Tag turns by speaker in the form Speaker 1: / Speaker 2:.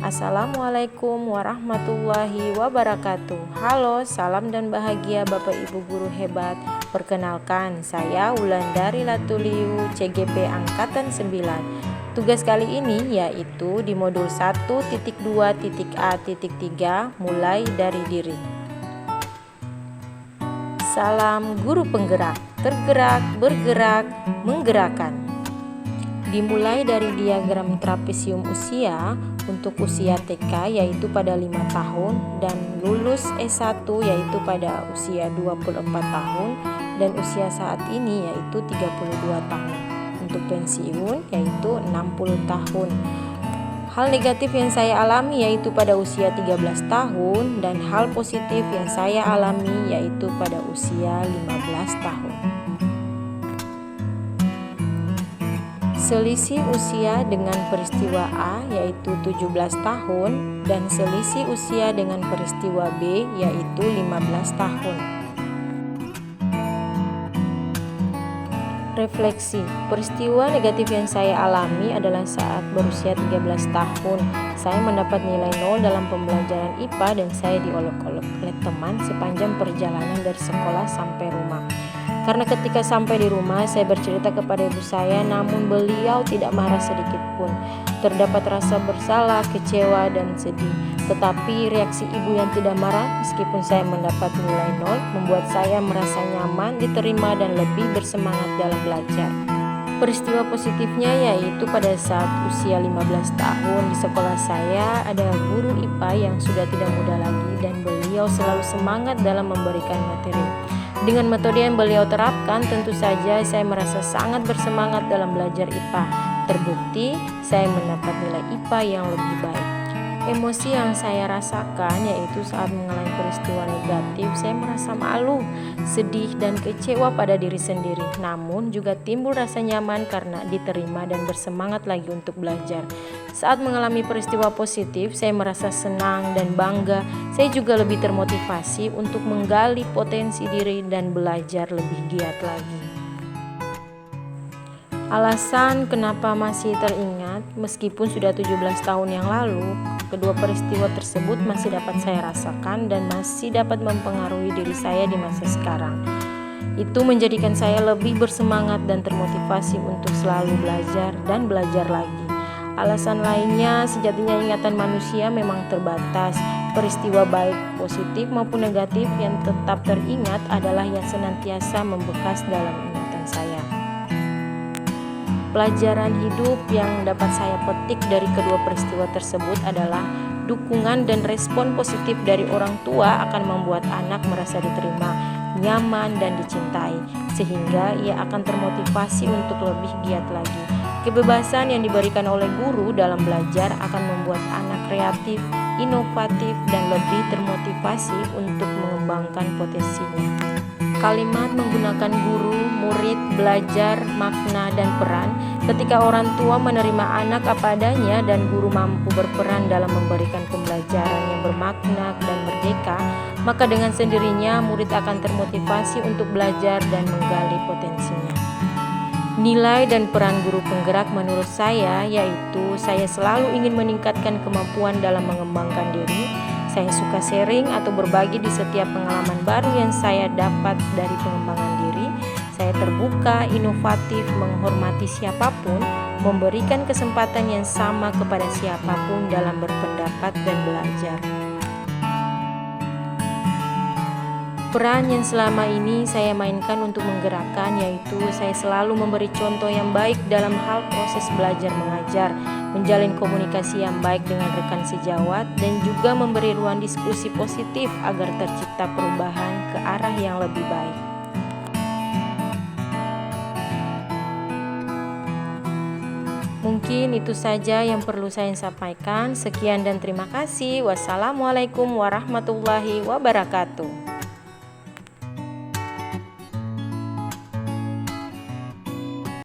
Speaker 1: Assalamualaikum warahmatullahi wabarakatuh. Halo, salam dan bahagia Bapak Ibu guru hebat. Perkenalkan, saya Wulandari Latuliu, CGP Angkatan 9. Tugas kali ini yaitu di modul 1.2.A.3 mulai dari diri. Salam guru penggerak, tergerak, bergerak, menggerakkan. Dimulai dari diagram trapesium usia. Untuk usia TK yaitu pada 5 tahun dan lulus S1 yaitu pada usia 24 tahun dan usia saat ini yaitu 32 tahun. Untuk pensiun yaitu 60 tahun. Hal negatif yang saya alami yaitu pada usia 13 tahun dan hal positif yang saya alami yaitu pada usia 15 tahun. Selisih usia dengan peristiwa A yaitu 17 tahun dan selisih usia dengan peristiwa B yaitu 15 tahun. Refleksi, peristiwa negatif yang saya alami adalah saat berusia 13 tahun. Saya mendapat nilai 0 dalam pembelajaran IPA dan saya diolok-olok oleh teman sepanjang perjalanan dari sekolah sampai rumah. Karena ketika sampai di rumah saya bercerita kepada ibu saya, namun beliau tidak marah sedikit pun. Terdapat rasa bersalah, kecewa, dan sedih. Tetapi reaksi ibu yang tidak marah meskipun saya mendapat nilai 0 membuat saya merasa nyaman, diterima, dan lebih bersemangat dalam belajar. Peristiwa positifnya yaitu pada saat usia 15 tahun di sekolah saya ada guru IPA yang sudah tidak muda lagi dan beliau selalu semangat dalam memberikan materi. Dengan metode yang beliau terapkan, tentu saja saya merasa sangat bersemangat dalam belajar IPA. Terbukti, saya mendapat nilai IPA yang lebih baik. Emosi yang saya rasakan yaitu saat mengalami peristiwa negatif, saya merasa malu, sedih, dan kecewa pada diri sendiri. Namun juga timbul rasa nyaman karena diterima dan bersemangat lagi untuk belajar. Saat mengalami peristiwa positif, saya merasa senang dan bangga. Saya juga lebih termotivasi untuk menggali potensi diri dan belajar lebih giat lagi. Alasan kenapa masih teringat meskipun sudah 17 tahun yang lalu, kedua peristiwa tersebut masih dapat saya rasakan dan masih dapat mempengaruhi diri saya di masa sekarang. Itu menjadikan saya lebih bersemangat dan termotivasi untuk selalu belajar dan belajar lagi. Alasan lainnya, sejatinya ingatan manusia memang terbatas. Peristiwa baik positif maupun negatif yang tetap teringat adalah yang senantiasa membekas dalam ingatan saya. Pelajaran hidup yang dapat saya petik dari kedua peristiwa tersebut adalah dukungan dan respon positif dari orang tua akan membuat anak merasa diterima, nyaman, dan dicintai, sehingga ia akan termotivasi untuk lebih giat lagi. Kebebasan yang diberikan oleh guru dalam belajar akan membuat anak kreatif, inovatif, dan lebih termotivasi untuk mengembangkan potensinya. Kalimat menggunakan guru, murid, belajar, makna, dan peran. Ketika orang tua menerima anak apa adanya dan guru mampu berperan dalam memberikan pembelajaran yang bermakna dan merdeka, maka dengan sendirinya murid akan termotivasi untuk belajar dan menggali potensinya. Nilai dan peran guru penggerak menurut saya yaitu saya selalu ingin meningkatkan kemampuan dalam mengembangkan diri. Saya suka sharing atau berbagi di setiap pengalaman baru yang saya dapat dari pengembangan diri. Saya terbuka, inovatif, menghormati siapapun, memberikan kesempatan yang sama kepada siapapun dalam berpendapat dan belajar. Peran yang selama ini saya mainkan untuk menggerakkan yaitu saya selalu memberi contoh yang baik dalam hal proses belajar mengajar, menjalin komunikasi yang baik dengan rekan sejawat, dan juga memberi ruang diskusi positif agar tercipta perubahan ke arah yang lebih baik. Mungkin itu saja yang perlu saya sampaikan. Sekian dan terima kasih. Wassalamualaikum warahmatullahi wabarakatuh.